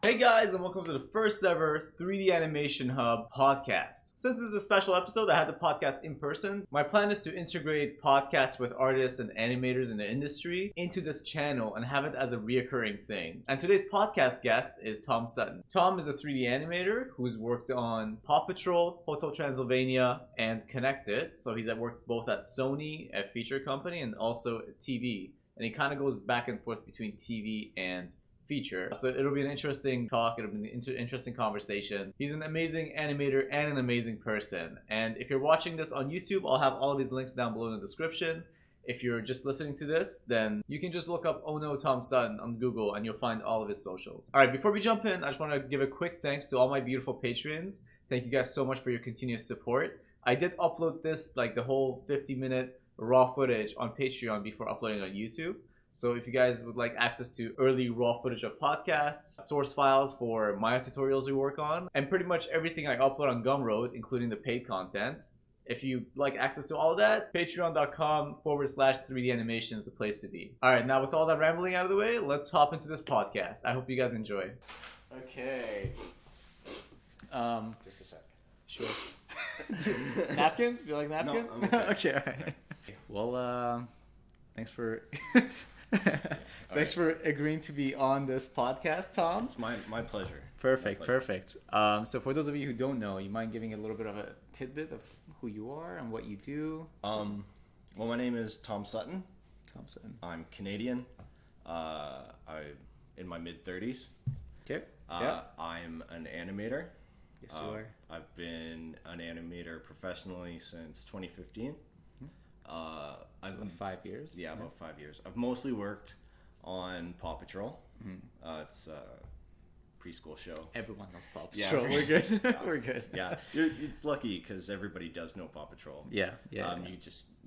Hey guys, and welcome to the first ever 3D Animation Hub podcast. Since this is a special episode, I had the podcast in person. My plan is to integrate podcasts with artists and animators in the industry into this channel and have it as a reoccurring thing. And today's podcast guest is Tom Sutton. Tom is a 3D animator who's worked on Paw Patrol, Hotel Transylvania, and Connected. So he's worked both at Sony, a feature company, and also at TV. And he kind of goes back and forth between TV and feature. So it'll be an interesting talk. It'll be an interesting conversation. He's an amazing animator and an amazing person. And if you're watching this on YouTube, I'll have all of his links down below in the description. If you're just listening to this, then you can just look up OhNoTomSutton on Google and you'll find all of his socials. All right, before we jump in, I just want to give a quick thanks to all my beautiful patrons. Thank you guys so much for your continuous support. I did upload this, like the whole 50-minute raw footage on Patreon before uploading it on YouTube. So if you guys would like access to early raw footage of podcasts, source files for my tutorials we work on, and pretty much everything I upload on Gumroad, including the paid content. If you like access to all of that, patreon.com/3D animation is the place to be. All right, now with all that rambling out of the way, let's hop into this podcast. I hope you guys enjoy. Okay. Just a sec. Sure. Napkins? Do you like napkins? No, I'm okay. Okay, all right. Well, thanks for... Thanks for agreeing to be on this podcast, Tom. It's my pleasure. Perfect, My pleasure. perfect. So for those of you who don't know, you mind giving a little bit of a tidbit of who you are and what you do? Well, my name is Tom Sutton. Tom Sutton. I'm Canadian. I'm in my mid-30s. Okay. Yeah. I'm an animator. Yes, you are. I've been an animator professionally since 2015. So about 5 years. Yeah, about 5 years. I've mostly worked on Paw Patrol. It's a preschool show. Everyone knows Paw Yeah, Patrol. We're good. We're good. Yeah, it's lucky because everybody does know Paw Patrol. Yeah.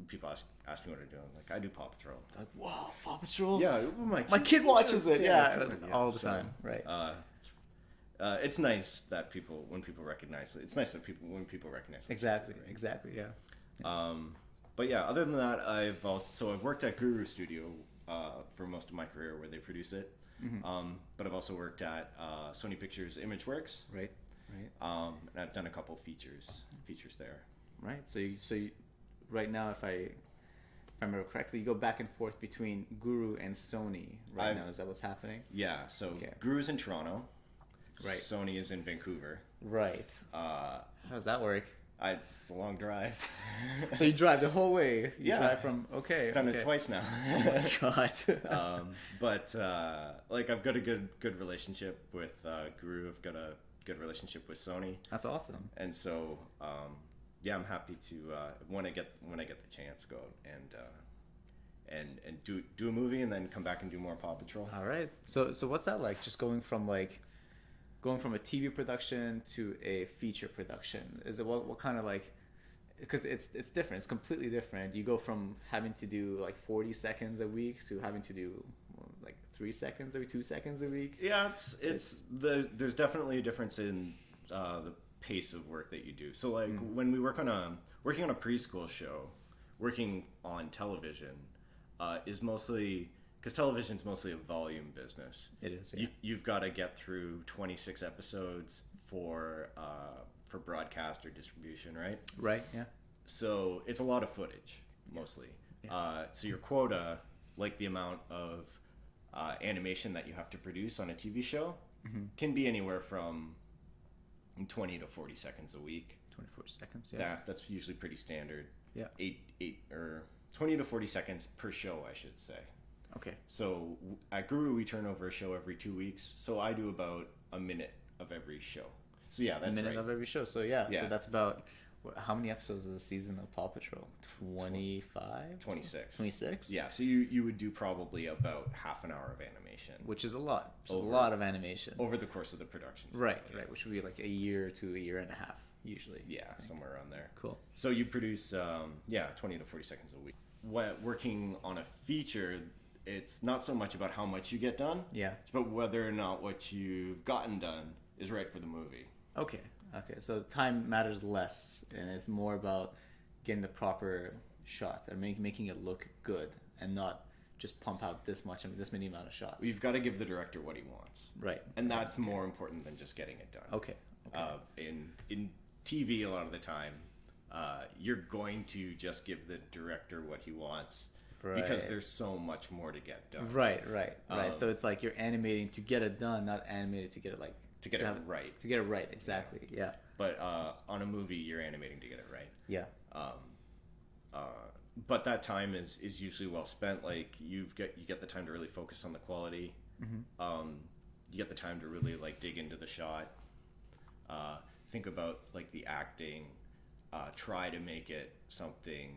People ask me what I do. I'm like, I do Paw Patrol. Like, wow, Paw Patrol. Yeah, My kid watches it. Yeah, yeah, all the time. Right. It's nice that when people recognize it. It's nice that when people recognize it. Exactly. Exactly. Yeah. But yeah, other than that, I've worked at Guru Studio for most of my career where they produce it. But I've also worked at Sony Pictures ImageWorks. Right. And I've done a couple features there. Right. So you, right now, if I remember correctly, you go back and forth between Guru and Sony right now. Is that what's happening? Yeah. So Okay. Guru's in Toronto. Right. Sony is in Vancouver. Right. How does that work? It's a long drive. So you drive the whole way. You Yeah. drive from I've done it twice now. Oh my god. But I've got a good relationship with Guru. I've got a good relationship with Sony. That's awesome. And so I'm happy to when I get the chance go out and do a movie and then come back and do more Paw Patrol. All right. So what's that like? Just going from a TV production to a feature production. Is it what kind of like? Because it's different. It's completely different. You go from having to do like 40 seconds a week to having to do like 3 seconds every 2 seconds a week. Yeah, there's definitely a difference in the pace of work that you do. So like when we working on a preschool show, working on television is mostly, because television's mostly a volume business. It is. Yeah. You've got to get through 26 episodes for broadcast or distribution, right? Right. Yeah. So it's a lot of footage, mostly. Yeah. So your quota, like the amount of animation that you have to produce on a TV show, can be anywhere from 20 to 40 seconds a week. 24 seconds. Yeah. That's usually pretty standard. Yeah. 20 to 40 seconds per show, I should say. Okay. So at Guru, we turn over a show every 2 weeks. So I do about a minute of every show. So yeah, that's a minute right. of every show. So yeah. So that's about how many episodes is a season of Paw Patrol? 25? 26. 26? Yeah. So you would do probably about half an hour of animation, Which is a lot. A lot of animation over the course of the production. Right. Which would be like a year to a year and a half usually. Yeah, somewhere around there. Cool. So you produce 20 to 40 seconds a week. When working on a feature, it's not so much about how much you get done. Yeah. It's about whether or not what you've gotten done is right for the movie. Okay. So time matters less, and it's more about getting the proper shot and making it look good, and not just pump out this many amount of shots. You've got to give the director what he wants, Right. and that's more important than just getting it done. Okay. In TV, a lot of the time, you're going to just give the director what he wants because there's so much more to get done. Right. So it's like you're animating to get it done, not animated to get it to get it right. To get it right, exactly. Yeah. But on a movie, you're animating to get it right. Yeah. But that time is usually well spent. Like you get the time to really focus on the quality. You get the time to really like dig into the shot. Think about like the acting. Try to make it something.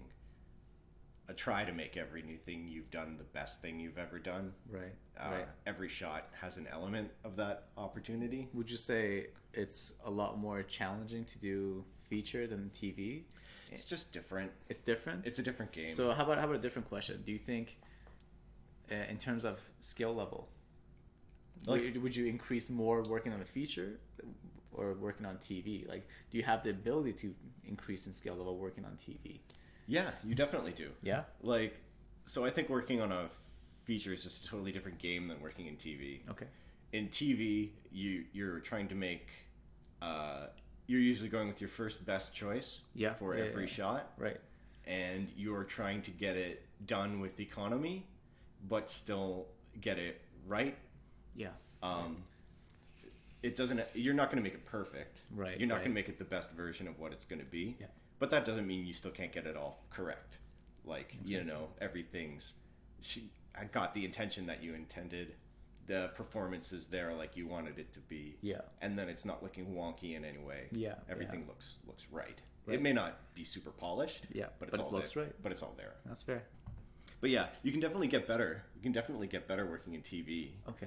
Try to make every new thing you've done the best thing you've ever done. Right. Every shot has an element of that opportunity. Would you say it's a lot more challenging to do feature than TV? It's just different. It's different? It's a different game. So how about a different question? Do you think, in terms of skill level, would you increase more working on a feature or working on TV? Like, do you have the ability to increase in skill level working on TV? Yeah, you definitely do. Yeah? Like, so I think working on a feature is just a totally different game than working in TV. Okay. In TV, you're trying to make... you're usually going with your first best choice for every shot. Right. And you're trying to get it done with economy, but still get it right. Yeah. It doesn't... You're not going to make it perfect. Right. You're not going to make it the best version of what it's going to be. Yeah. But that doesn't mean you still can't get it all correct. Like, everything's... I got the intention that you intended. The performance is there like you wanted it to be. Yeah. And then it's not looking wonky in any way. Yeah. Everything looks right. It may not be super polished. Yeah. But it looks there. Right. But it's all there. That's fair. But yeah, you can definitely get better. You can definitely get better working in TV. Okay.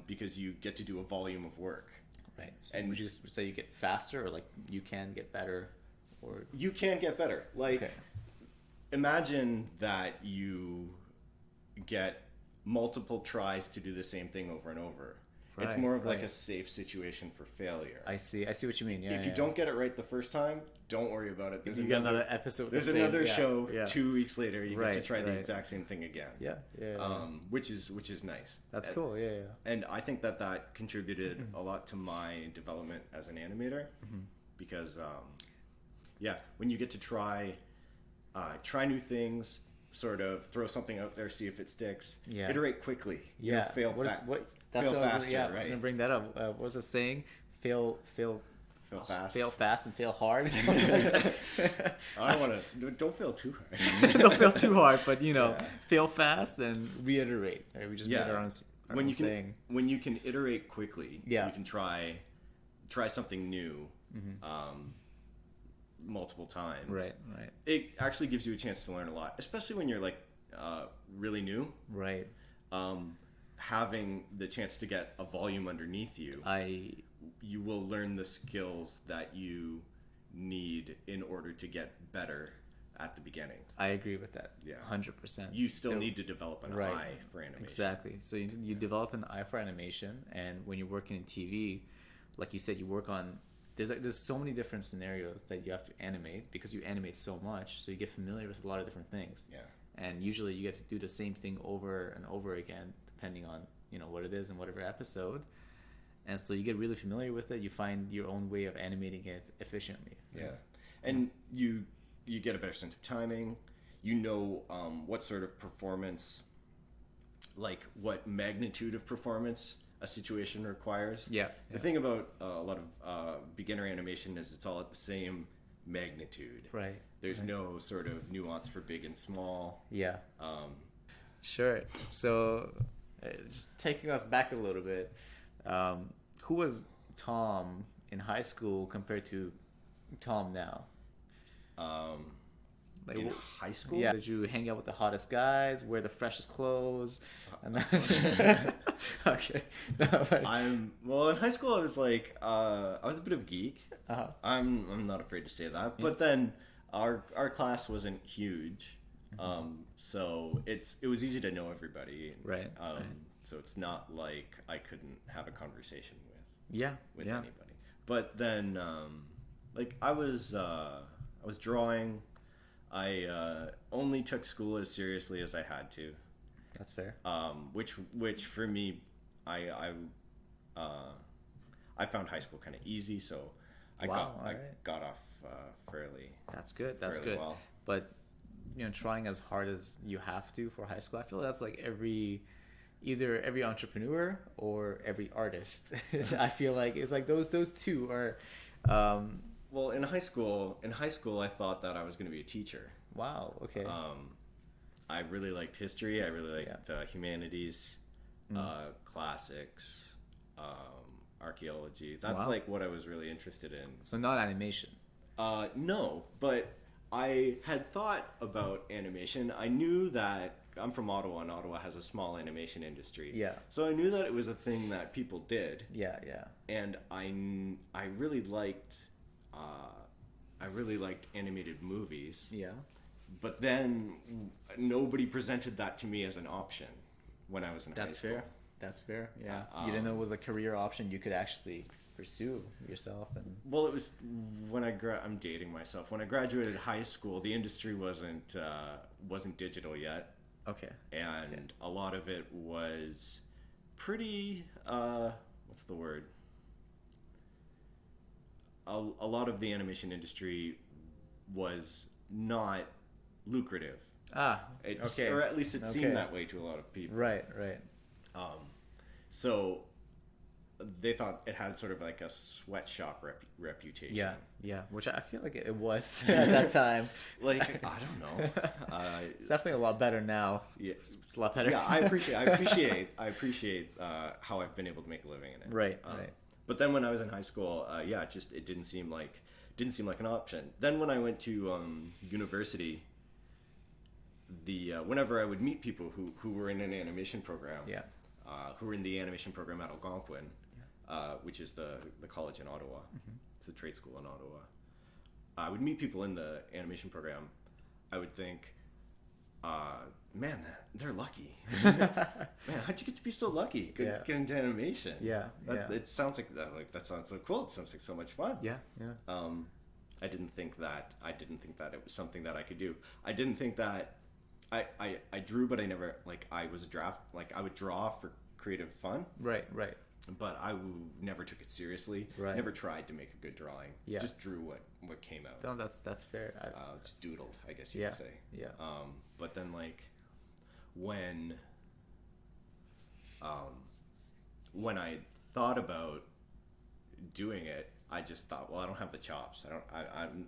Because you get to do a volume of work. Right. So and would you just say you get faster, or like you can get better, or you can get better? Like, imagine that you get multiple tries to do the same thing over and over. Right, it's more of like a safe situation for failure. I see what you mean. Yeah. If you don't get it right the first time, don't worry about it. There's another episode. There's another show 2 weeks later. You get to try the exact same thing again. Yeah. Which is nice. That's cool. Yeah. And I think that contributed a lot to my development as an animator, because when you get to try new things, sort of throw something out there, see if it sticks. Yeah. Iterate quickly. Fail fast. That's what I was gonna bring that up. What was the saying? Fail fast. Fail fast and fail hard. I don't want to. Don't fail too hard. Don't fail too hard, but fail fast and reiterate. Right? We just made our own saying. When you can iterate quickly, you can try something new. Multiple times. Right. It actually gives you a chance to learn a lot, especially when you're like really new. Right. Having the chance to get a volume underneath you, you will learn the skills that you need in order to get better at the beginning. I agree with that. Yeah. 100%. You still need to develop an eye for animation. Exactly. So you develop an eye for animation, and when you're working in TV, like you said, you work on... There's so many different scenarios that you have to animate because you animate so much, so you get familiar with a lot of different things. Yeah. And usually you get to do the same thing over and over again, depending on what it is in whatever episode. And so you get really familiar with it. You find your own way of animating it efficiently. Yeah. And you get a better sense of timing. You know what sort of performance, like what magnitude of performance a situation requires. Yeah. The thing about a lot of beginner animation is it's all at the same magnitude. Right. There's no sort of nuance for big and small. Yeah. Sure. So, just taking us back a little bit, who was Tom in high school compared to Tom now? Like in high school? Yeah. Did you hang out with the hottest guys, wear the freshest clothes? Okay. Well, in high school I was like, I was a bit of a geek. Uh-huh. I'm not afraid to say that. But then our class wasn't huge. So it was easy to know everybody. Right. So it's not like I couldn't have a conversation with anybody. But then like I was drawing. I only took school as seriously as I had to. That's fair. Which for me, I found high school kind of easy, so I got off fairly. That's good. That's fairly good. Well. But trying as hard as you have to for high school, I feel that's like either every entrepreneur or every artist. I feel like it's like those two are. Well, in high school, I thought that I was going to be a teacher. Wow. Okay. I really liked history. I really liked humanities, classics, archaeology. That's like what I was really interested in. So not animation. No, but I had thought about animation. I knew that I'm from Ottawa, and Ottawa has a small animation industry. Yeah. So I knew that it was a thing that people did. Yeah, yeah. And I really liked animated movies. Yeah. But then nobody presented that to me as an option when I was in high school. That's fair. Yeah. You didn't know it was a career option you could actually pursue yourself. And well, it was when I'm dating myself. When I graduated high school, the industry wasn't digital yet. Okay. And a lot of it was pretty what's the word? A lot of the animation industry was not lucrative. Okay. Or at least it seemed that way to a lot of people. Right. So they thought it had sort of like a sweatshop reputation. Yeah, which I feel like it was at that time. Like, I don't know. It's definitely a lot better now. Yeah, it's a lot better. Yeah, I appreciate how I've been able to make a living in it. Right. But then when I was in high school, it didn't seem like an option. Then when I went to university, whenever I would meet people who were in an animation program, who were in the animation program at Algonquin, which is the college in Ottawa. Mm-hmm. It's a trade school in Ottawa. I would meet people in the animation program. I would think, man, they're lucky. Man, how'd you get to be so lucky? Get into animation. It sounds like that sounds so cool. It sounds like so much fun. Yeah. I didn't think that it was something that I could do. I didn't think that I drew, but I never I would draw for creative fun. Right. But I never took it seriously. Right. Never tried to make a good drawing. Yeah. Just drew what came out. No, that's fair. Just doodled, I guess you could say. Yeah. But then when I thought about doing it, I just thought, well, I don't have the chops.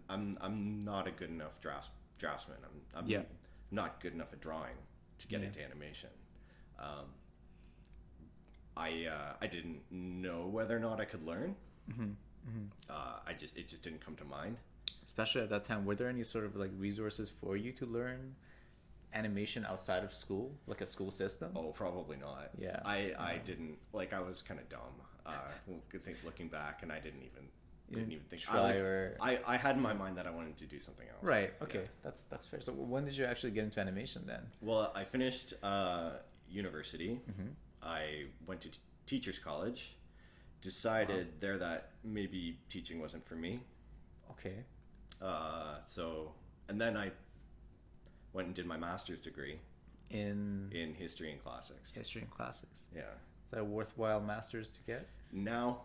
I'm not a good enough draftsman. I'm not good enough at drawing to get into animation. I didn't know whether or not I could learn. Mm-hmm. It just didn't come to mind. Especially at that time, were there any sort of resources for you to learn animation outside of school, like a school system? Oh, probably not. Yeah. I didn't I was kind of dumb. Good thing looking back, and I didn't even think. I had in my mind that I wanted to do something else. Right. Okay. Yeah. That's fair. So when did you actually get into animation then? Well, I finished university. Mm-hmm. I went to teachers college. Decided there that maybe teaching wasn't for me. Okay. And then I went and did my master's degree in history and classics. History and classics. Yeah. Is that a worthwhile master's to get? No.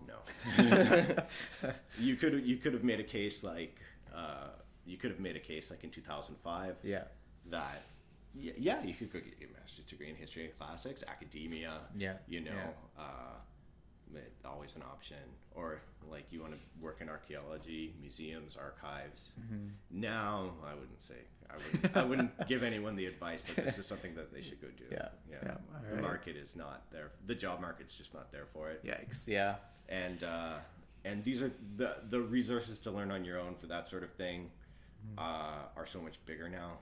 You could have made a case in 2005. Yeah. That you could go get a master's degree in history and classics, academia. Yeah. Always an option. Or you want to work in archaeology, museums, archives. Mm-hmm. Now I wouldn't give anyone the advice that this is something that they should go do. Yeah. The market is not there. The job market's just not there for it. Yikes. Yeah. And these are the resources to learn on your own for that sort of thing are so much bigger now.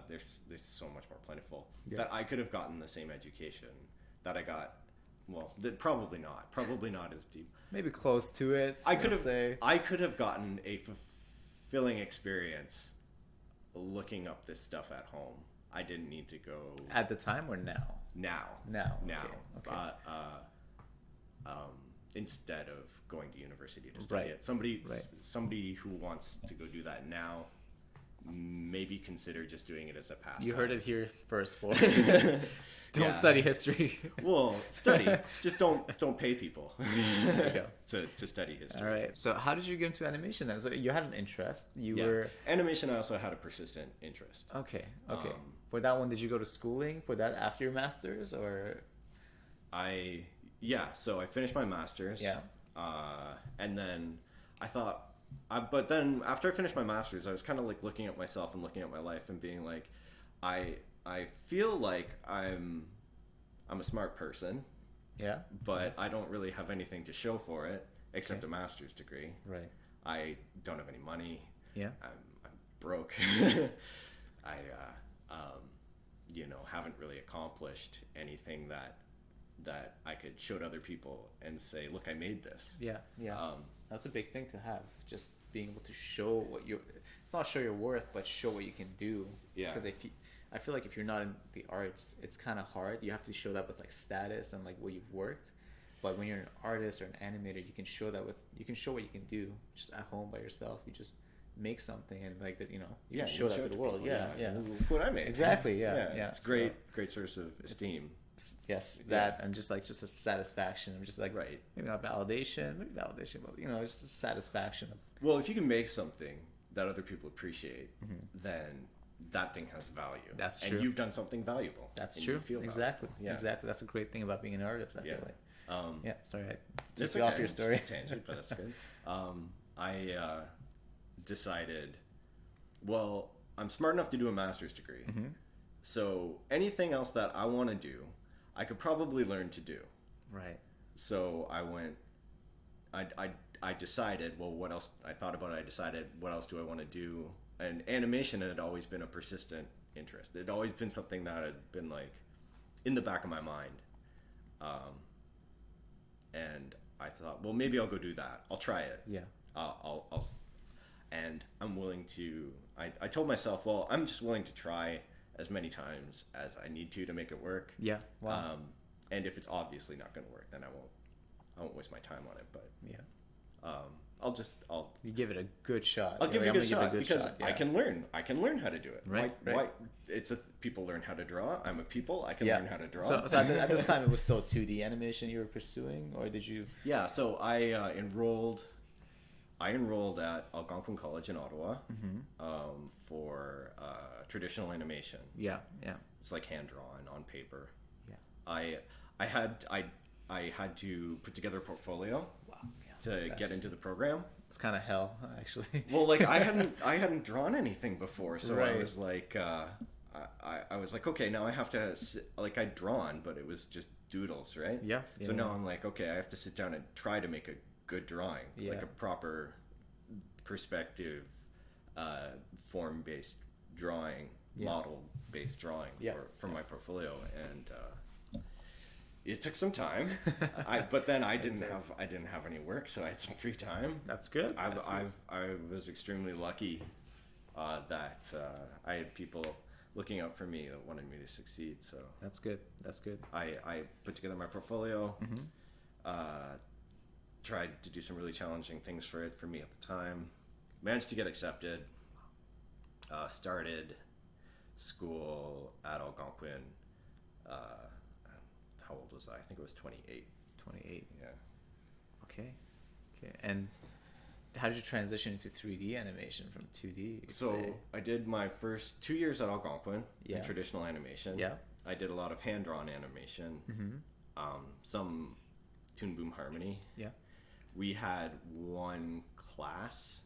There's so much more plentiful that I could have gotten the same education that I got. Well, probably not as deep. Maybe close to it. I could have gotten a fulfilling experience looking up this stuff at home. I didn't need to go at the time or now. Now. Okay. Instead of going to university to study it, somebody who wants to go do that now maybe consider just doing it as a pastime. You heard it here first, folks. Don't study history. Well, study. Just don't pay people There you go. to study history. All right. So how did you get into animation then? So you had an interest. You Yeah. were Animation, I also had a persistent interest. okay. For that one, did you go to schooling for that after your master's or? So I finished my master's. Yeah. And then I thought, but then after I finished my master's, I was kind of like looking at myself and looking at my life and being like, I feel like I'm a smart person. Yeah. But I don't really have anything to show for it except a master's degree. Right. I don't have any money. Yeah. I'm broke. I haven't really accomplished anything that I could show to other people and say, look, I made this. Yeah. That's a big thing to have. Just being able to show it's not show your worth, but show what you can do. Yeah. Because I feel like if you're not in the arts, it's kind of hard. You have to show that with like status and like where you've worked. But when you're an artist or an animator, you can show what you can do just at home by yourself. You just make something and like that, you can show that to the world. People. Yeah. Look what I made. Exactly. Yeah. It's great source of esteem. Yes, that and just a satisfaction. I'm just like right. Maybe not validation, but just a satisfaction. Well, if you can make something that other people appreciate, then that thing has value. That's true. And you've done something valuable. That's and true. You feel exactly. Valuable. Yeah. Exactly. That's a great thing about being an artist. I feel like. Sorry, I took you off your story. It's a tangent, but that's good. I decided, well, I'm smart enough to do a master's degree. So anything else that I want to do, I could probably learn to do. Right. So I decided, well, what else? I thought about it. I decided, what else do I want to do? And animation had always been a persistent interest. It had always been something that had been like in the back of my mind. And I thought, well, maybe I'll go do that. I'll try it. Yeah. And I'm willing to. I told myself, well, I'm just willing to try as many times as I need to make it work. Yeah. Wow. And if it's obviously not going to work, then I won't waste my time on it. But yeah. I'll you give it a good shot. I'll give it a good shot because yeah. I can learn how to do it. Right. Why people learn how to draw. I'm a people. I can learn how to draw. So at this time it was still 2D animation you were pursuing, or did you? Yeah. So I enrolled at Algonquin College in Ottawa for traditional animation. Yeah. It's like hand drawn on paper. Yeah. I had to put together a portfolio. Wow. To get into the program. It's kind of hell, actually. Well, like I hadn't drawn anything before, so right. I was like, I was like, okay, now I have to I'd drawn, but it was just doodles, right? Yeah. So now I'm like, okay, I have to sit down and try to make a good drawing, like a proper perspective, form-based drawing, model-based drawing for my portfolio, and. It took some time, but then I didn't have any work, so I had some free time. That's good. I was extremely lucky that I had people looking out for me that wanted me to succeed. So that's good. I put together my portfolio, tried to do some really challenging things for me at the time, managed to get accepted, started school at Algonquin. How old was I? I think it was 28. 28. Yeah. Okay. And how did you transition into 3D animation from 2D? So I did my first 2 years at Algonquin in traditional animation. Yeah. I did a lot of hand-drawn animation. Some Toon Boom Harmony. Yeah. We had one class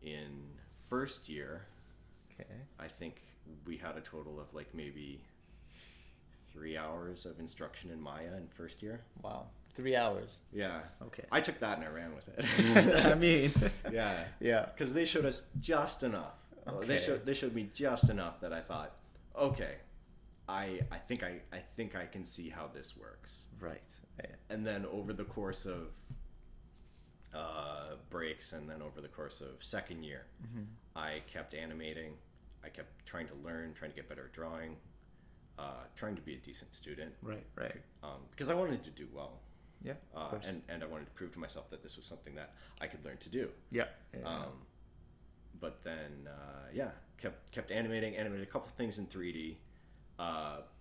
in first year. Okay. I think we had a total of like maybe 3 hours of instruction in Maya in first year. Wow. 3 hours. Yeah. Okay. I took that and I ran with it. I mean. Yeah. Yeah. Because they showed us just enough. Okay. They showed me just enough that I thought, okay, I think I can see how this works. Right. Yeah. And then over the course of breaks, and then over the course of second year, I kept animating. I kept trying to learn, trying to get better at drawing. Trying to be a decent student. Right. Because I wanted to do well. Yeah. And I wanted to prove to myself that this was something that I could learn to do. Yeah. But then, kept animated a couple things in 3D,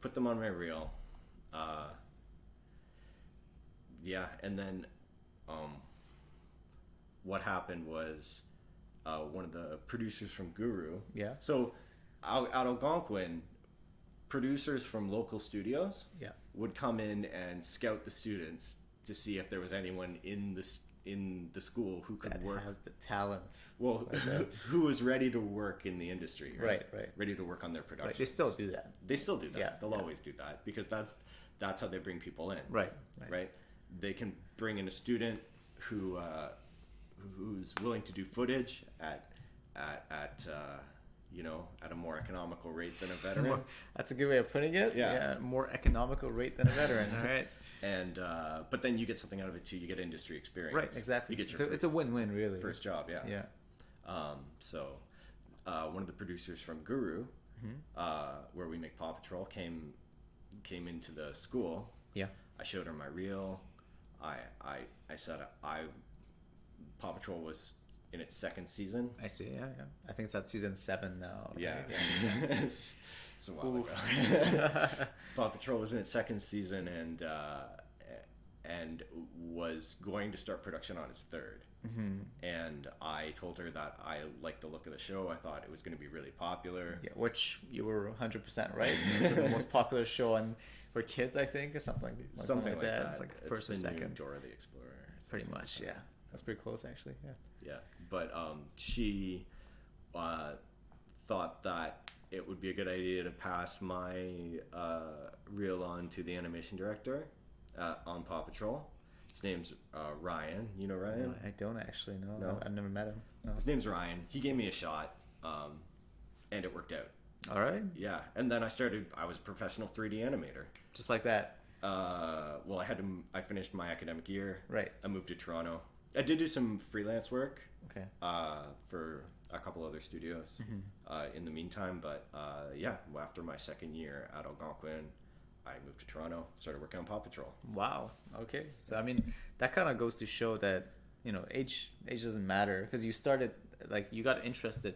put them on my reel. And then what happened was one of the producers from Guru. Yeah. So out of Algonquin, producers from local studios would come in and scout the students to see if there was anyone in the school who could work. Has the talent. Well, who was ready to work in the industry, right? Right. Ready to work on their production. Right. They still do that. They still do that. Yeah. They'll always do that because that's how they bring people in. Right. They can bring in a student who's willing to do footage at a more economical rate than a veteran. That's a good way of putting it. Yeah. More economical rate than a veteran. All right. And but then you get something out of it too. You get industry experience. Right. Exactly. You get your it's a win-win, really. first job. Yeah. Yeah. So one of the producers from Guru, where we make Paw Patrol, came into the school. Yeah. I showed her my reel. I said Paw Patrol was in its second season. I see. Yeah. I think it's at season 7 now. Right? Yeah. It's a while ago. Paw Patrol was in its second season and was going to start production on its third. And I told her that I liked the look of the show. I thought it was going to be really popular. Yeah, which you were 100% right. It's the most popular show for kids, I think, or something like that. It's like first or second. Dora the Explorer. Pretty much, yeah. That's pretty close, actually. Yeah, but she thought that it would be a good idea to pass my reel on to the animation director on Paw Patrol. His name's Ryan. You know Ryan? No, I don't actually know. No? I've never met him. No. His name's Ryan. He gave me a shot, and it worked out. All right. Yeah, and then I was a professional 3D animator. Just like that. Well, I finished my academic year. Right. I moved to Toronto. I did do some freelance work. Okay. For a couple other studios in the meantime, but after my second year at Algonquin, I moved to Toronto, started working on Paw Patrol. Wow. Okay. So I mean, that kind of goes to show that age doesn't matter, because you started, like, you got interested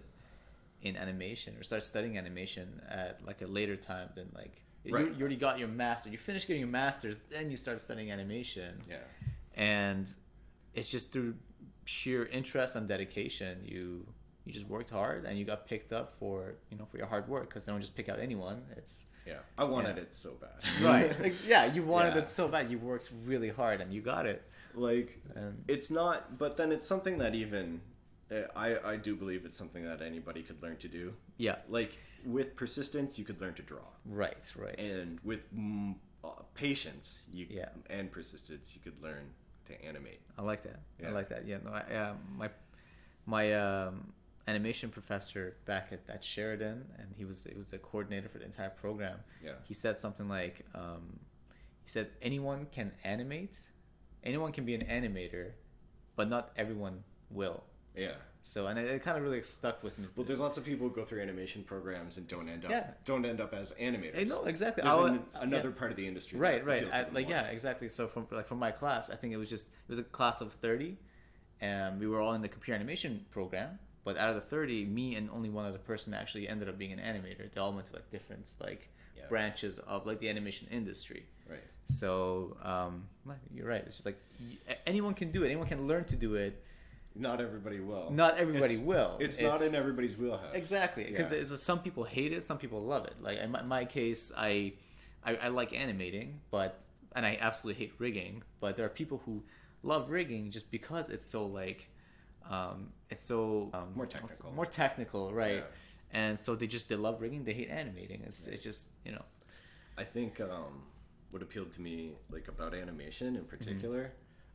in animation or started studying animation at like a later time than like you already got your master. You finished getting your master's, then you started studying animation. Yeah. And it's just through sheer interest and dedication, you just worked hard and you got picked up for your hard work, because they don't just pick out anyone. I wanted it so bad. Right. Yeah, you wanted it so bad. You worked really hard and you got it. Like, it's not, but then it's something that even I do believe it's something that anybody could learn to do. Yeah. Like, with persistence, you could learn to draw. Right. And with patience and persistence, you could learn to animate. I like that. Yeah. I like that. Yeah. No. My animation professor back at Sheridan, and he was the coordinator for the entire program. Yeah. He said something like, he said anyone can animate, anyone can be an animator, but not everyone will. Yeah. So, and it kind of really stuck with me. Well, there's lots of people who go through animation programs and don't end up as animators. No, exactly. There's another part of the industry. Right. Exactly. So from my class, I think it was a class of 30, and we were all in the computer animation program. But out of the 30, me and only one other person actually ended up being an animator. They all went to like different branches of like the animation industry. Right. So you're right. It's just like anyone can do it. Anyone can learn to do it. Not everybody will. Not everybody will. It's not in everybody's wheelhouse. Exactly, because some people hate it, some people love it. Like in my case, I like animating, and I absolutely hate rigging. But there are people who love rigging just because it's so more technical, right? Yeah. And so they love rigging. They hate animating. It's just I think what appealed to me like about animation in particular.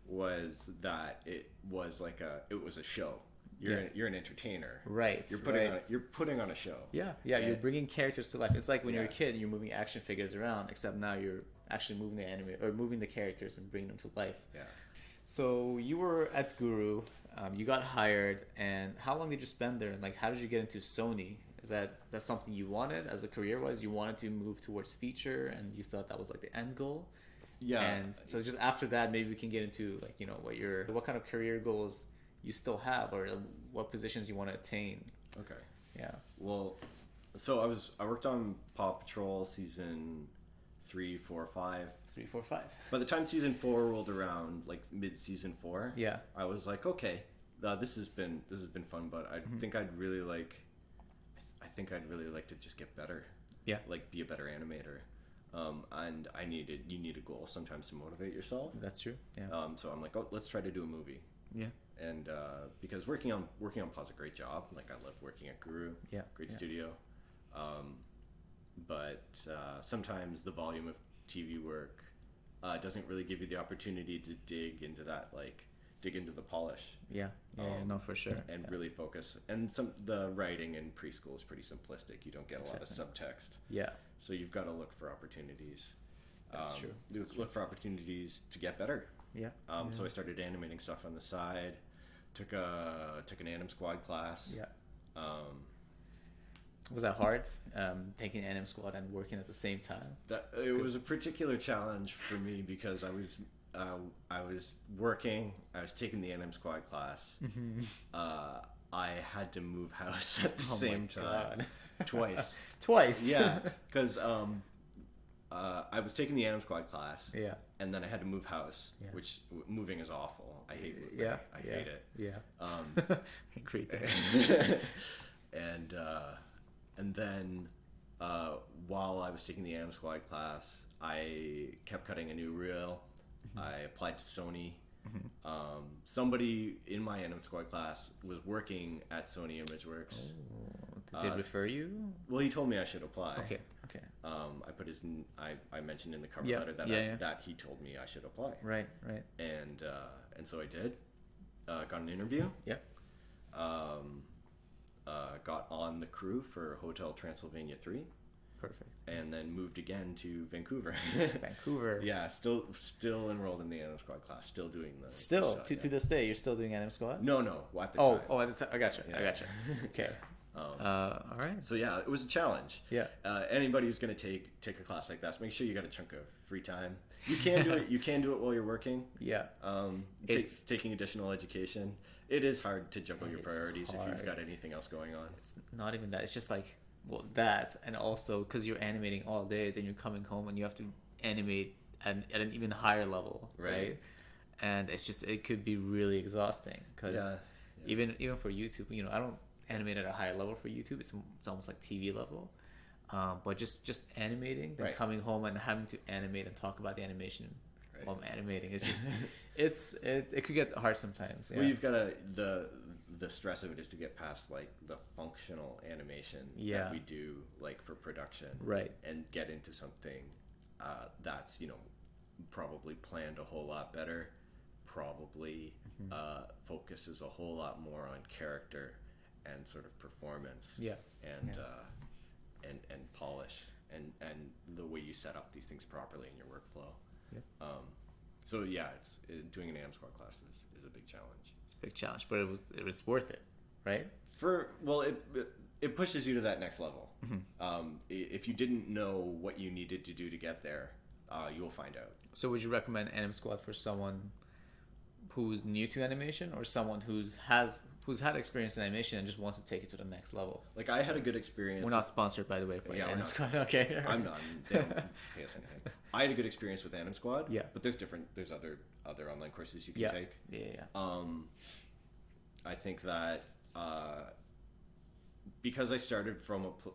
Was that it was a show. You're an entertainer, right? You're putting on a show. Yeah. You're bringing characters to life. It's like when you're a kid and you're moving action figures around, except now you're actually moving the characters and bringing them to life. Yeah. So you were at Guru, you got hired, and how long did you spend there? And like, how did you get into Sony? Is that something you wanted as a career-wise? You wanted to move towards feature, and you thought that was like the end goal? Yeah. And so just after that, maybe we can get into like what kind of career goals you still have, or what positions you want to attain. Okay. Yeah. Well, so I worked on Paw Patrol season 3, 4, 5. 3, 4, 5. By the time season 4 rolled around, like mid season 4, Yeah. I was like, okay, this has been fun, but I think I'd really like to just get better. Yeah. Like be a better animator. And you need a goal sometimes to motivate yourself. That's true. Yeah. So I'm like, oh, let's try to do a movie. Yeah. And because working on Paw's a great job. Like I love working at Guru. Yeah. Great studio. But sometimes the volume of TV work doesn't really give you the opportunity to dig into the polish. Yeah. No, for sure. And really focus. And the writing in preschool is pretty simplistic. You don't get a lot of subtext. Yeah. So you've got to look for opportunities. That's true. Look for opportunities to get better. Yeah. So I started animating stuff on the side. Took an Anim Squad class. Yeah. Was that hard? Taking Anim Squad and working at the same time? It was a particular challenge for me because I was working. I was taking the Anim Squad class. Mm-hmm. I had to move house at the same time twice. Twice. Yeah, because I was taking the Anim Squad class. Yeah. And then I had to move house, which moving is awful. I hate moving. Yeah. I hate it. Yeah. Great. And then while I was taking the Anim Squad class, I kept cutting a new reel. Mm-hmm. I applied to Sony. Mm-hmm. Somebody in my Anim Squad class was working at Sony ImageWorks. Oh, did they refer you? Well, he told me I should apply. Okay. I put I mentioned in the cover letter that he told me I should apply. Right. And so I did. Got an interview. Yep. Got on the crew for Hotel Transylvania 3. Perfect. And then moved again to Vancouver. Vancouver. Yeah, still enrolled in the Anim Squad class. Still doing the to this day, you're still doing Anim Squad? No, at the time. At the time. I gotcha. Okay. All right. So yeah, it was a challenge. Yeah. Anybody who's going to take a class like that, make sure you got a chunk of free time. You can do it. You can do it while you're working. Yeah. Taking additional education. It is hard to juggle your priorities if you've got anything else going on. It's not even that. It's just like that, and also because you're animating all day, then you're coming home and you have to animate at an even higher level, right? And it could be really exhausting because even for YouTube, I don't animate at a higher level for YouTube. It's almost like TV level. But just animating, then coming home and having to animate and talk about the animation while I'm animating, it's just it could get hard sometimes. Yeah. Well, you've got the stress of it is to get past like the functional animation that we do like for production, right? And get into something that's probably planned a whole lot better, probably focuses a whole lot more on character and sort of performance, and polish and the way you set up these things properly in your workflow. Yeah. So yeah, doing an Anim Squad class is a big challenge. It's a big challenge, but it was worth it, right? It pushes you to that next level. Mm-hmm. If you didn't know what you needed to do to get there, you'll find out. So would you recommend Anim Squad for someone who's new to animation, or someone who's had experience in animation and just wants to take it to the next level? Like I had a good experience. We're not sponsored, by the way, for Anim Squad. Okay. I'm not. They don't pay us anything. I had a good experience with Anim Squad. Yeah. But there's other online courses you can take. Yeah. I think that because I started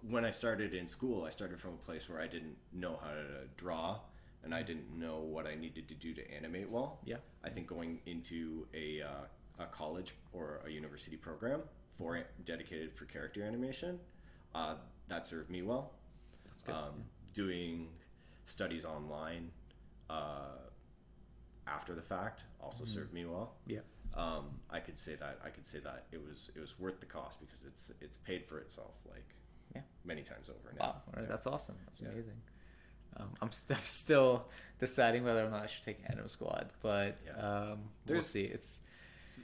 when I started in school, I started from a place where I didn't know how to draw, and I didn't know what I needed to do to animate well. Yeah. I think going into a college or a university program dedicated for character animation, that served me well. That's good. Doing studies online after the fact also served me well. Yeah. I could say that it was worth the cost because it's paid for itself many times over now. Wow, that's awesome. That's amazing. I'm still deciding whether or not I should take Anim Squad, but we'll see. It's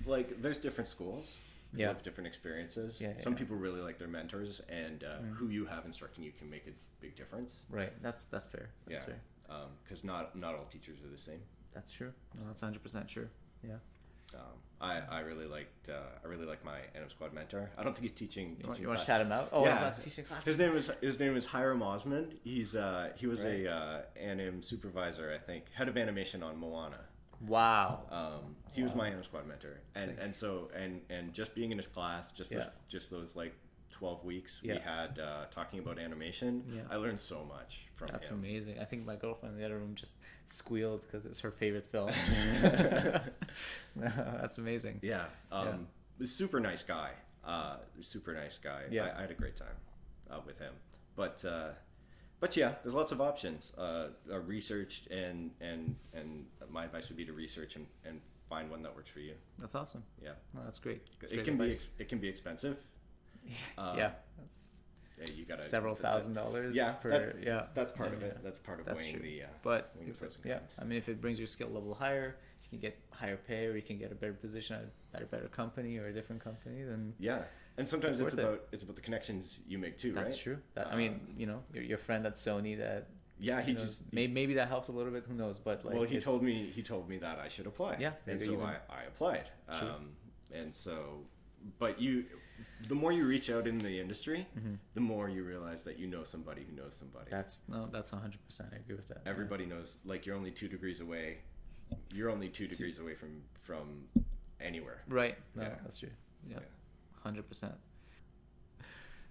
like there's different schools. You have different experiences. Some people really like their mentors, and who you have instructing you can make a big difference. Right. That's fair. That's fair. Because not all teachers are the same. That's true. No, that's 100% true. Yeah. I really liked my Anim Squad mentor. I don't think he's teaching. You want to class. shout him out? Oh, Yeah. he's not teaching class. His name is Hiram Osmond. He was a anim supervisor, I think, head of animation on Moana. Wow. He was my Anim Squad mentor, and so just being in his class, just those like 12 weeks we had talking about animation. Yeah. I learned so much from him. That's amazing. I think my girlfriend in the other room just squealed because it's her favorite film. That's amazing. Yeah. Super nice guy. Super nice guy. Yeah. I had a great time with him. But yeah, there's lots of options. Researched and my advice would be to research and find one that works for you. That's awesome. Yeah. Well, that's great. It can be expensive. That's you gotta several $1,000s. That's part of it. That's part of weighing true. the but weighing the pros and cons. I mean, if it brings your skill level higher, if you can get higher pay, or you can get a better position at a better company or a different company, then and sometimes it's about the connections you make too. That's right? true. I mean, your friend at Sony that. Yeah, he just maybe that helped a little bit. Who knows? But like, well, he told me that I should apply. Yeah, and so I applied. And so, but the more you reach out in the industry, the more you realize that you know somebody who knows somebody. That's 100%. I agree with that. Everybody knows. Like, you're only 2 degrees away. You're only 2 degrees away from anywhere. Right. No, that's true. Yeah. 100%.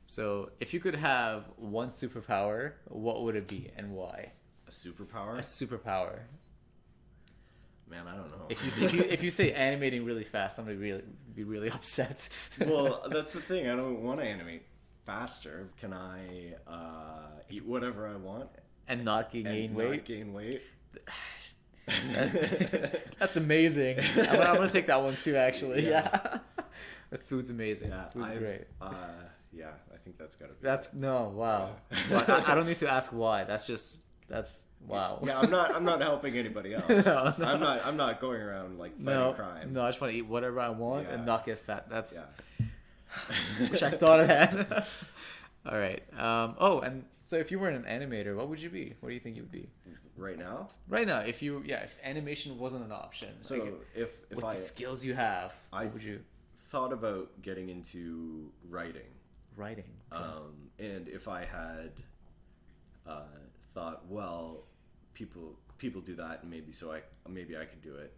So, if you could have one superpower, what would it be and why? A superpower? A superpower. Man, I don't know. If you say animating really fast, I'm gonna be really upset. Well, that's the thing. I don't want to animate faster. Can I eat whatever I want and not gain weight? Not gain weight. That's amazing. I'm gonna take that one too. Actually, yeah. The food's amazing. Yeah, food's great. Yeah, I think that's gotta be. Wow. Yeah. I don't need to ask why. That's wow. Yeah, I'm not helping anybody else. No. I'm not going around like fighting crime. No, I just want to eat whatever I want and not get fat. That's. Wish I thought of that. All right. And so if you weren't an animator, what would you be? What do you think you would be? Right now? Right now, if animation wasn't an option. So like, with the skills you have, what would you? Thought about getting into writing. Okay. And if I had thought, well, people do that, and maybe I could do it.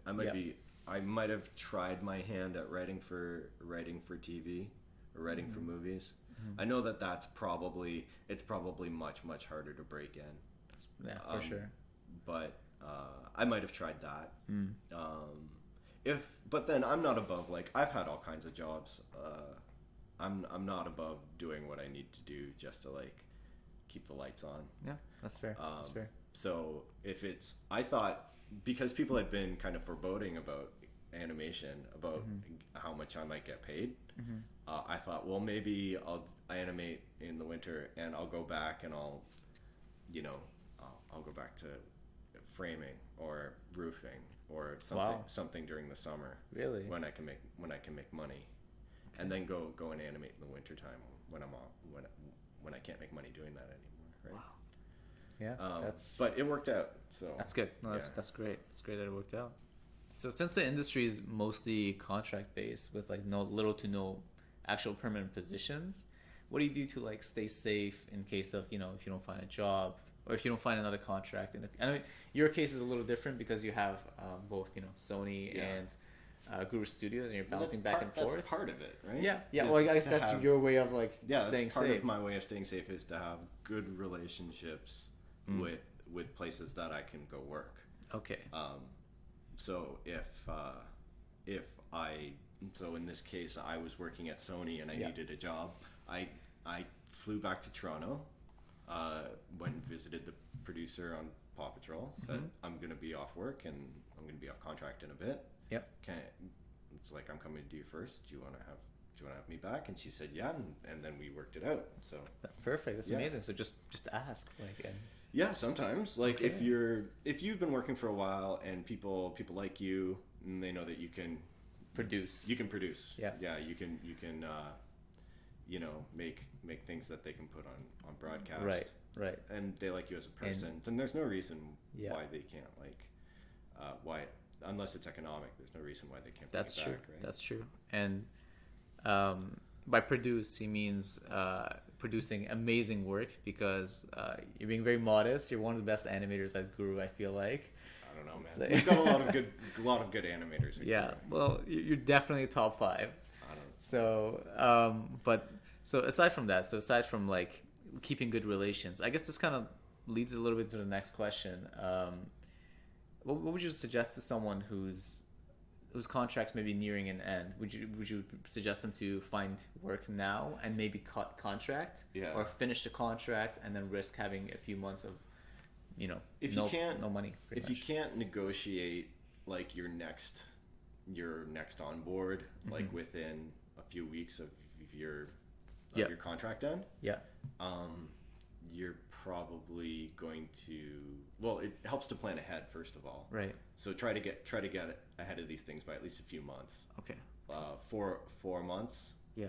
I might have tried my hand at writing for TV or writing for movies. I know that's probably much harder to break in. Yeah, for sure. But I might have tried that. But then I'm not above, like, I've had all kinds of jobs. I'm not above doing what I need to do just to like keep the lights on. Yeah, that's fair. That's fair. So I thought, because people had been kind of foreboding about animation, about how much I might get paid, I thought, well, maybe I'll animate in the winter and I'll go back and I'll go back to framing or roofing or something during the summer. Really? When I can make money. Okay. And then go and animate in the wintertime when I can't make money doing that anymore, right? Wow. Yeah, but it worked out. So that's good. No, that's great. It's great that it worked out. So since the industry is mostly contract based with like little to no actual permanent positions, what do you do to like stay safe in case of if you don't find a job or if you don't find another contract? I know your case is a little different because you have both Sony and Guru Studios, and you're bouncing back and forth. That's part of it, right? Yeah. Well, I guess that's your way of like staying part safe. Of my way of staying safe is to have good relationships with places that I can go work. Okay. So so in this case, I was working at Sony and I needed a job. I flew back to Toronto, went and visited the producer on Paw Patrol. Said I'm going to be off work and I'm going to be off contract in a bit. Yep. It's like, I'm coming to you first. Do you want to have me back? And she said, yeah. And then we worked it out. So that's perfect. That's amazing. So just ask, like. Yeah, sometimes like if you've been working for a while and people like you and they know that you can produce. Yeah. You can make things that they can put on broadcast. Right. And they like you as a person. Then there's no reason why they can't unless it's economic, there's no reason why they can't. That's bring true. it back, right? That's true. And by produce, he means producing amazing work, because you're being very modest. You're one of the best animators at Guru, I feel like. I don't know, man. So- We've got a lot of good animators. At Yeah, Guru. well, you're definitely top 5. I don't. So, so aside from that, aside from like keeping good relations, I guess this kind of leads a little bit to the next question. What would you suggest to someone whose contracts may be nearing an end? Would you suggest them to find work now and maybe cut contract, Yeah. or finish the contract and then risk having a few months of, If no, you can't, no money? if you can't negotiate like your next on board, like within a few weeks of your contract end, yeah, you're probably going to. Well, it helps to plan ahead first of all. right, So try to get ahead of these things by at least a few months. okay, 4 months. yeah,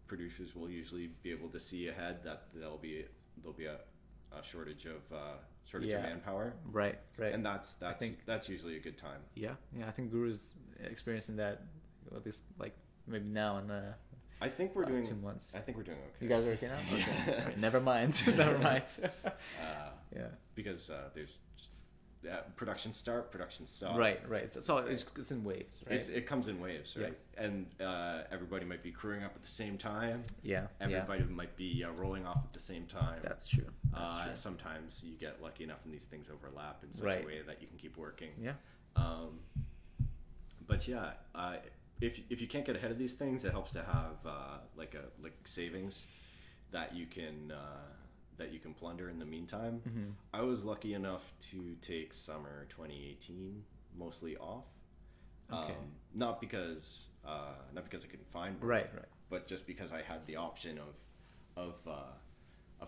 Producers will usually be able to see ahead that there'll be a shortage of Yeah. manpower, right, and that's think- that's usually a good time. yeah. I think Guru's experiencing that, at least like maybe now in the I think we're last doing. 2 months. I think we're doing okay. You guys are okay now? Okay. All right, never mind. Never mind. Yeah. Because there's just production stop. Right. It's in waves, right? It comes in waves, right? And everybody might be crewing up at the same time. Yeah. Everybody might be rolling off at the same time. That's true. That's true. Sometimes you get lucky enough and these things overlap in such Right. a way that you can keep working. Yeah. But yeah, if you can't get ahead of these things, it helps to have like savings that you can plunder in the meantime. Mm-hmm. I was lucky enough to take summer 2018 mostly off. Okay. Not because I couldn't find work, Right. but just because I had the option of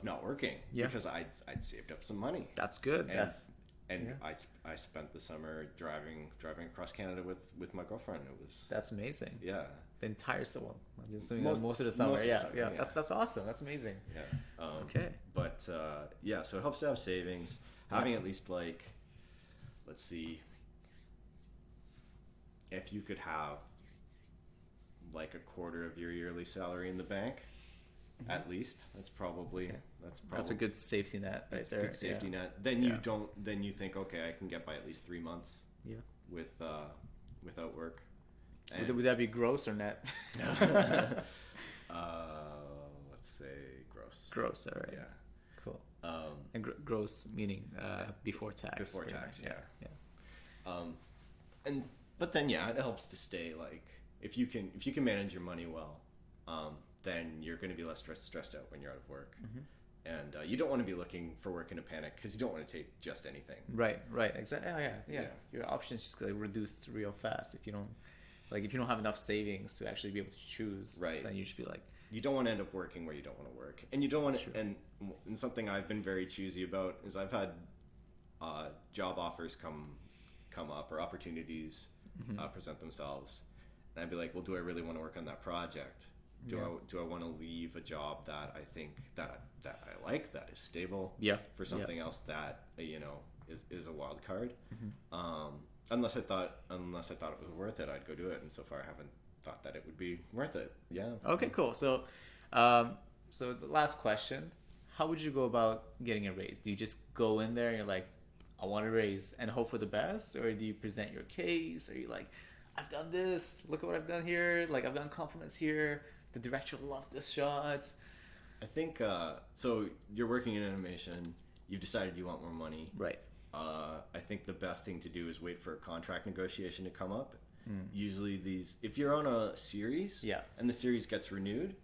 not working, Yeah. because I'd saved up some money. That's good. And Yeah. I spent the summer driving across Canada with my girlfriend. It was That's amazing. yeah. The entire summer. I'm assuming Most- most of the summer. most of the Yeah. summer, Yeah. yeah. That's awesome. That's amazing. Yeah. Okay. But yeah, so it helps to have savings. Having at least like, let's see, if you could have like a quarter of your yearly salary in the bank, at least that's probably Okay. that's a good safety net right that's there. a good safety Yeah. net. Then Yeah. you think, okay, I can get by at least 3 months Yeah. without work. Would that be gross or net? Let's say gross. Gross. All right. Yeah. Cool. And gross meaning before tax. Before pretty tax, much. Yeah. But then it helps to stay like if you can manage your money well, then you're going to be less stressed out when you're out of work. And you don't want to be looking for work in a panic because you don't want to take just anything. Right. Exactly. Yeah. Your options just get reduced real fast if you don't have enough savings to actually be able to choose. Right. Then you should be like, You don't want to end up working where you don't want to work, and you don't want That's to. true. And something I've been very choosy about is I've had job offers come up or opportunities present themselves, and I'd be like, well, do I really want to work on that project? Do I want to leave a job that I think that I like, that is stable, for something else that is a wild card? Unless I thought it was worth it, I'd go do it, and so far I haven't thought that it would be worth it. Yeah. Okay, cool. So, so the last question: how would you go about getting a raise? Do you just go in there and you're like, I want a raise, and hope for the best, or do you present your case? Or you like, I've done this. Look at what I've done here. Like I've done compliments here. The director loved this shot. I think so. You're working in animation. You've decided you want more money. Right. I think the best thing to do is wait for a contract negotiation to come up. Usually, if you're on a series, and the series gets renewed,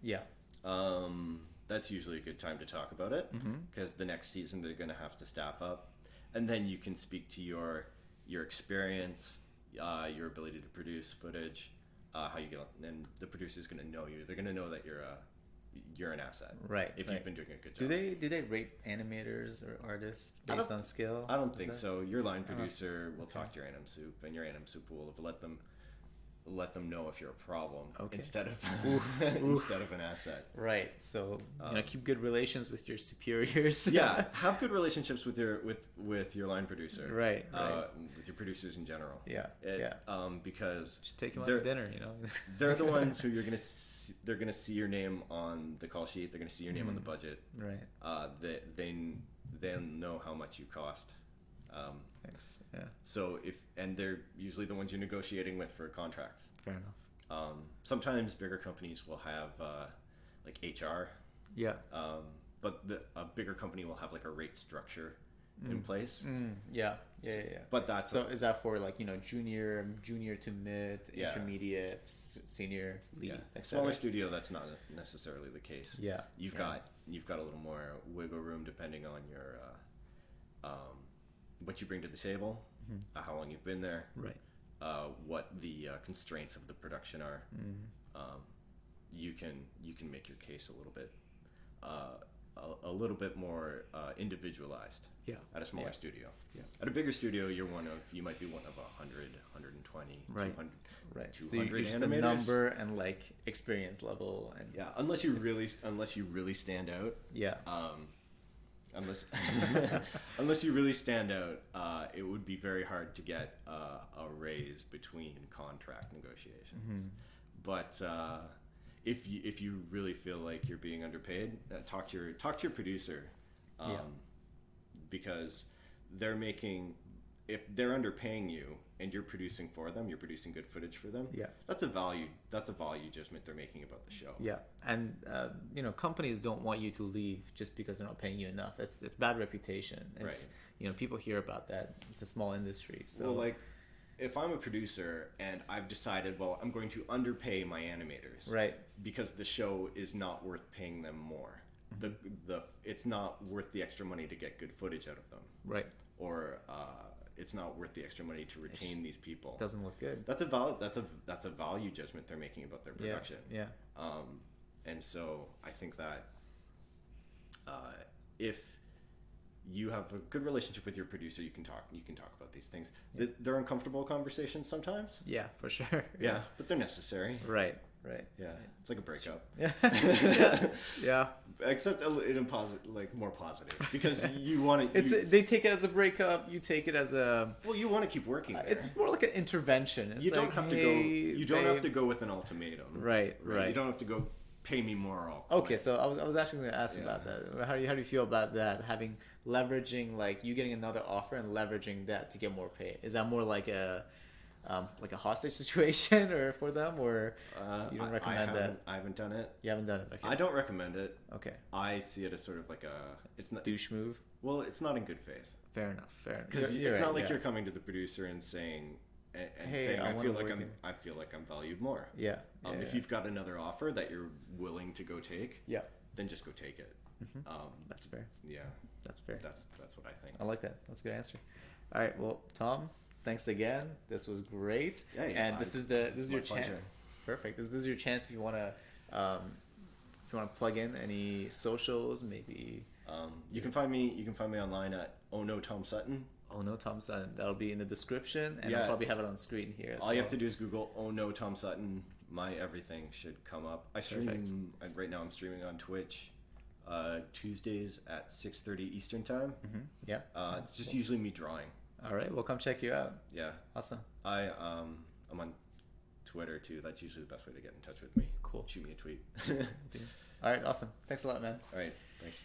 that's usually a good time to talk about it because the next season they're going to have to staff up, and then you can speak to your experience, your ability to produce footage, how you get on, and the producer's going to know you. They're going to know that you're an asset, right? If you've been doing a good job. Do they rate animators or artists based on skill? I don't think so. Your line producer will talk to your anim soup, and your anim soup will let them let them know if you're a problem Okay. instead of instead of an asset. Right. So keep good relations with your superiors. Yeah, have good relationships with your line producer. Right. With your producers in general. Yeah. Because just take them out to dinner. They're the ones who they're gonna see your name on the call sheet. They're gonna see your name on the budget. Right. They know how much you cost. Thanks. Yeah. So they're usually the ones you're negotiating with for contracts. Fair enough. Sometimes bigger companies will have like HR. Yeah. But a bigger company will have like a rate structure in place. Yeah. But that's is that for like junior to mid, intermediate, senior, lead, etc. Smaller studio, that's not necessarily the case. Yeah. You've got a little more wiggle room depending on your what you bring to the table, how long you've been there, right? What the constraints of the production are. You can make your case a little bit more individualized. Yeah. At a smaller studio. Yeah. At a bigger studio, you might be one of 100, 120, right. 200, right. 200 so you're just animators. The number and like experience level and unless you really stand out. Yeah. Unless you really stand out, it would be very hard to get a raise between contract negotiations. But if you really feel like you're being underpaid, talk to your producer, because if they're underpaying you and you're producing for them, you're producing good footage for them. Yeah, that's a value judgment they're making about the show. Yeah, and companies don't want you to leave just because they're not paying you enough. It's bad reputation. Right. People hear about that. It's a small industry. So like, if I'm a producer and I've decided, well, I'm going to underpay my animators, right, because the show is not worth paying them more. It's not worth the extra money to get good footage out of them, right? Or it's not worth the extra money to retain these people. Doesn't look good. That's a value judgment they're making about their production. Yeah. And so I think that if you have a good relationship with your producer, you can talk about these things. Yeah. They're uncomfortable conversations sometimes. Yeah, for sure. Yeah, but they're necessary. Right. Yeah, it's like a breakup. Yeah. Except in more positive, because you want to. They take it as a breakup. You take it as a. Well, you want to keep working there. It's more like an intervention. You don't have to go. You don't have to go with an ultimatum. Right. You don't have to go. Pay me more. Okay, so I was actually going to ask about that. How do you feel about that? Leveraging, like you getting another offer and leveraging that to get more pay. Is that more like a hostage situation or for them, or you don't recommend that? I haven't done it. You haven't done it. Okay. I don't recommend it. Okay. I see it as sort of like it's not douche move. Well, it's not in good faith. Fair enough. Because it's not like you're coming to the producer and saying. Hey, saying I feel like I'm valued more. Yeah. If you've got another offer that you're willing to go take, then just go take it. That's fair. Yeah, that's fair. That's what I think. I like that. That's a good answer. All right. Well, Tom, thanks again. This was great. Yeah. And this is your chance. Perfect. This is your chance if you want to plug in any socials, maybe. You can find me online at OhNoTomSutton. OhNoTomSutton. That'll be in the description, and I'll probably have it on screen here. All you have to do is Google OhNoTomSutton. My everything should come up. Right now I'm streaming on Twitch, Tuesdays at 6:30 Eastern time. Yeah. It's just usually me drawing. All right. We'll come check you out. Yeah. Awesome. I'm on Twitter too. That's usually the best way to get in touch with me. Cool. Shoot me a tweet. All right. Awesome. Thanks a lot, man. All right. Thanks.